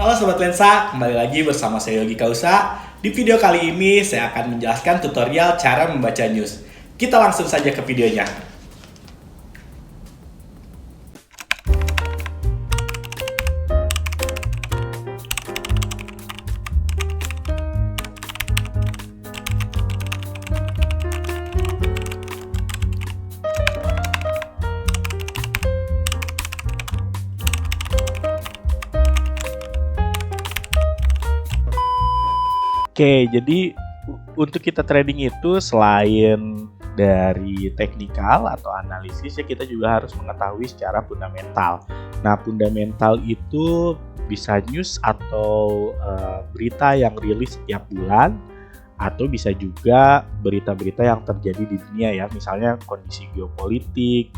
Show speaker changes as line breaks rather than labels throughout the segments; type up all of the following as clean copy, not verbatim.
Halo Sobat Lensa, kembali lagi bersama saya Yogi Kausa. Di video kali ini saya akan menjelaskan tutorial cara membaca news. Kita langsung saja ke videonya. Oke, jadi untuk kita trading itu selain dari teknikal atau analisis ya kita juga harus mengetahui secara fundamental. Nah, fundamental itu bisa news atau berita yang rilis setiap bulan atau bisa juga berita-berita yang terjadi di dunia ya, misalnya kondisi geopolitik,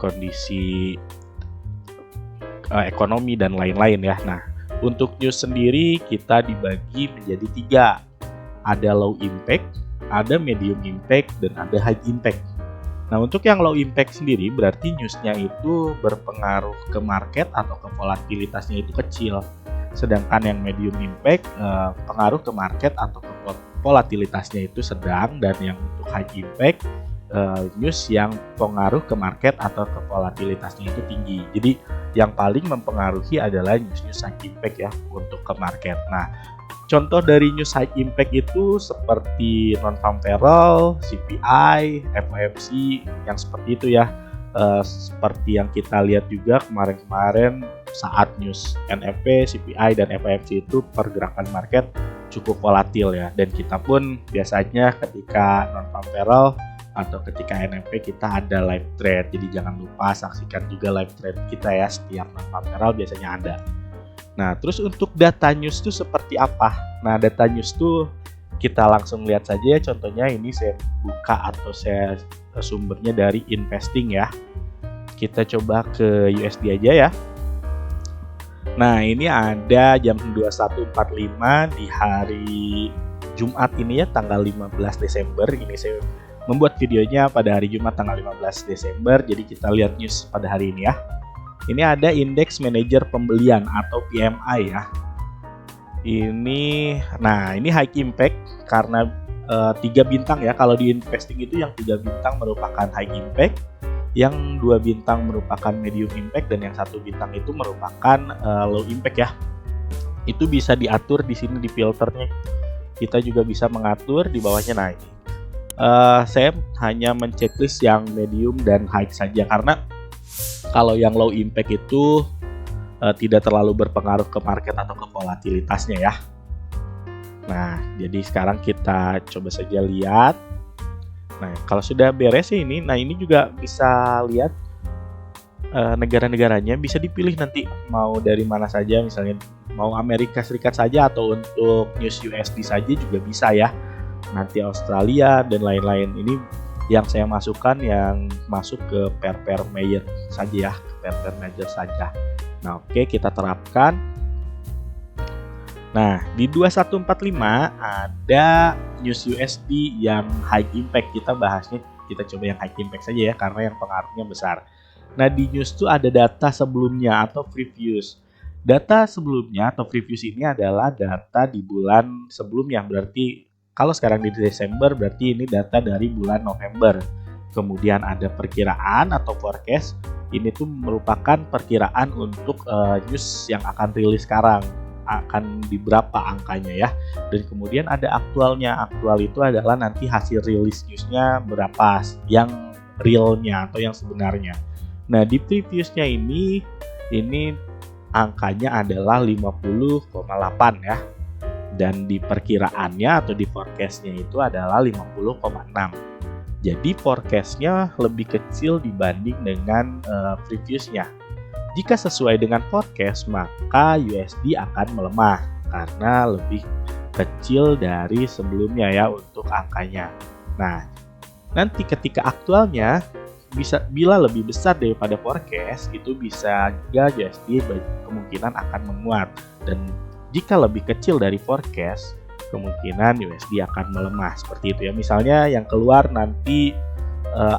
kondisi ekonomi dan lain-lain ya. Nah, untuk news sendiri kita dibagi menjadi 3. Ada low impact, ada medium impact, dan ada high impact. Nah, untuk yang low impact sendiri berarti newsnya itu berpengaruh ke market atau ke volatilitasnya itu kecil. Sedangkan yang medium impact pengaruh ke market atau ke volatilitasnya itu sedang, dan yang untuk high impact news yang pengaruh ke market atau ke volatilitasnya itu tinggi. Jadi yang paling mempengaruhi adalah news high impact ya untuk ke market. Nah, contoh dari news high impact itu seperti non-farm payroll, CPI, FOMC yang seperti itu ya. Seperti yang kita lihat juga kemarin-kemarin saat news NFP, CPI, dan FOMC itu pergerakan market cukup volatil ya. Dan kita pun biasanya ketika non-farm payroll atau ketika NFP kita ada live trade, jadi jangan lupa saksikan juga live trade kita ya, setiap non-farm payroll biasanya ada. Nah, terus untuk data news itu seperti apa? Nah, data news itu kita langsung lihat saja ya, contohnya ini saya buka atau saya sumbernya dari investing ya. Kita coba ke USD aja ya. Nah, ini ada jam 21.45 di hari Jumat ini ya, tanggal 15 Desember. Ini saya membuat videonya pada hari Jumat tanggal 15 Desember. Jadi kita lihat news pada hari ini ya. Ini ada indeks manajer pembelian atau PMI ya. Ini high impact karena 3 bintang ya. Kalau di investing itu yang 3 bintang merupakan high impact, yang 2 bintang merupakan medium impact, dan yang 1 bintang itu merupakan low impact ya. Itu bisa diatur di sini di filternya. Kita juga bisa mengatur di bawahnya. Nah, ini saya hanya menceklis yang medium dan high saja, karena kalau yang low impact itu tidak terlalu berpengaruh ke market atau ke volatilitasnya ya. Nah, jadi sekarang kita coba saja lihat. Nah, kalau sudah beres ini, nah ini juga bisa lihat negara-negaranya, bisa dipilih nanti mau dari mana saja, misalnya mau Amerika Serikat saja atau untuk news USD saja juga bisa ya. Nanti Australia dan lain-lain. Ini yang saya masukkan yang masuk ke pair major saja ya, pair major saja. Nah, oke, kita terapkan. Nah, di 2145 ada news USD yang high impact. Kita bahasnya, kita coba yang high impact saja ya, karena yang pengaruhnya besar. Nah, di news itu ada data sebelumnya atau previews. Data sebelumnya atau previews ini adalah data di bulan sebelumnya. Berarti kalau sekarang di Desember, berarti ini data dari bulan November. Kemudian ada perkiraan atau forecast. Ini tuh merupakan perkiraan untuk news yang akan rilis sekarang. Akan di berapa angkanya ya. Dan kemudian ada aktualnya. Aktual itu adalah nanti hasil rilis newsnya berapa, yang realnya atau yang sebenarnya. Nah, di previousnya ini angkanya adalah 50,8 ya. Dan di perkiraannya atau di forecastnya itu adalah 50,6. Jadi forecastnya lebih kecil dibanding dengan previousnya. Jika sesuai dengan forecast, maka USD akan melemah karena lebih kecil dari sebelumnya ya untuk angkanya. Nah, nanti ketika aktualnya bila lebih besar daripada forecast, itu bisa juga USD kemungkinan akan menguat, dan jika lebih kecil dari forecast, kemungkinan USD akan melemah seperti itu ya. Misalnya yang keluar nanti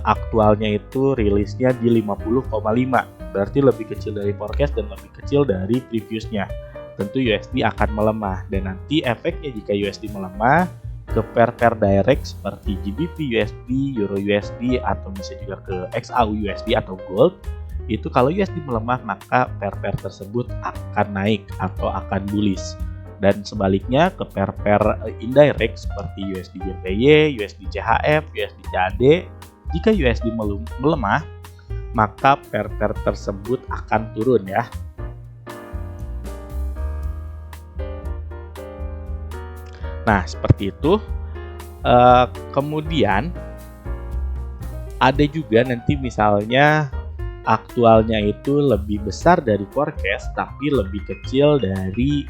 aktualnya itu rilisnya di 50,5. berarti lebih kecil dari forecast dan lebih kecil dari previousnya. Tentu USD akan melemah, dan nanti efeknya jika USD melemah ke pair-pair direct seperti GBP USD, Euro USD, atau bisa juga ke XAU USD atau Gold. Itu kalau USD melemah maka pair-pair tersebut akan naik atau akan bullish. Dan sebaliknya ke pair-pair indirect seperti USD JPY, USD CHF, USD CAD, jika USD melemah maka pair-pair tersebut akan turun ya. Nah, seperti itu. Kemudian ada juga nanti misalnya aktualnya itu lebih besar dari forecast tapi lebih kecil dari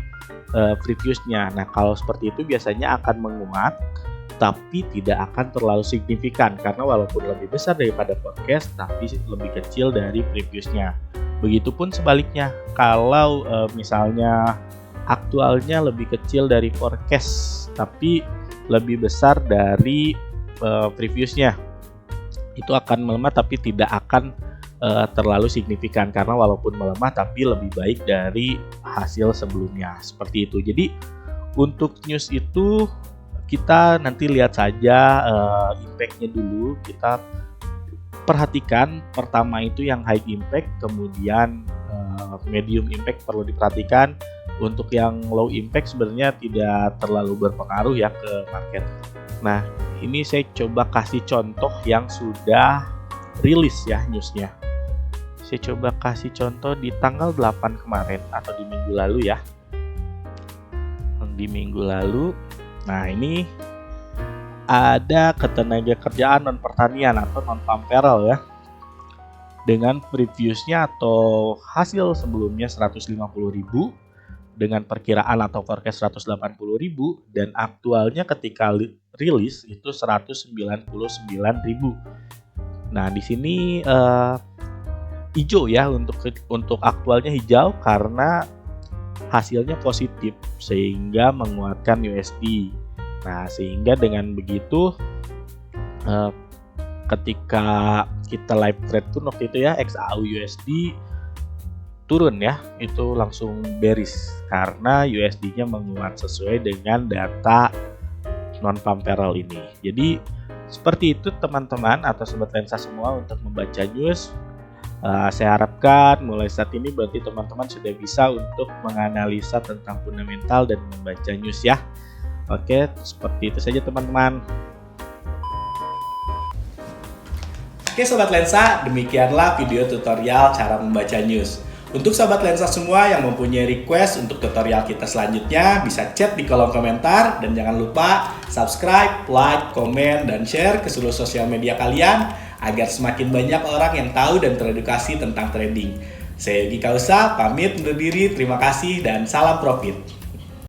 previousnya. Nah, kalau seperti itu biasanya akan menguat tapi tidak akan terlalu signifikan karena walaupun lebih besar daripada forecast tapi lebih kecil dari previousnya. Begitupun sebaliknya, kalau misalnya aktualnya lebih kecil dari forecast tapi lebih besar dari previousnya, itu akan melemah tapi tidak akan terlalu signifikan karena walaupun melemah tapi lebih baik dari hasil sebelumnya, seperti itu. Jadi untuk news itu kita nanti lihat saja impact-nya dulu. Kita perhatikan pertama itu yang high impact, kemudian medium impact perlu diperhatikan. Untuk yang low impact sebenarnya tidak terlalu berpengaruh ya ke market. Nah, ini saya coba kasih contoh yang sudah rilis ya newsnya. Saya coba kasih contoh di tanggal 8 kemarin atau di minggu lalu ya. Di minggu lalu. Nah, ini ada ketenagakerjaan non pertanian atau non farm payroll ya. Dengan previousnya atau hasil sebelumnya 150.000, dengan perkiraan atau forecast 180.000, dan aktualnya ketika rilis itu 199.000. Nah, di sini hijau ya, untuk aktualnya hijau karena hasilnya positif sehingga menguatkan USD. Nah, sehingga dengan begitu ketika kita live trade pun waktu itu ya XAU USD turun ya, itu langsung bearish karena USD-nya menguat sesuai dengan data non farm payroll ini. Jadi seperti itu teman-teman atau sobat lensa semua untuk membaca news. Saya harapkan mulai saat ini berarti teman-teman sudah bisa untuk menganalisa tentang fundamental dan membaca news ya. Oke, seperti itu saja teman-teman. Oke sobat lensa, demikianlah video tutorial cara membaca news. Untuk sobat lensa semua yang mempunyai request untuk tutorial kita selanjutnya, bisa chat di kolom komentar, dan jangan lupa subscribe, like, komen, dan share ke seluruh sosial media kalian agar semakin banyak orang yang tahu dan teredukasi tentang trading. Saya Yogi Kausa, pamit undur diri, terima kasih dan salam profit.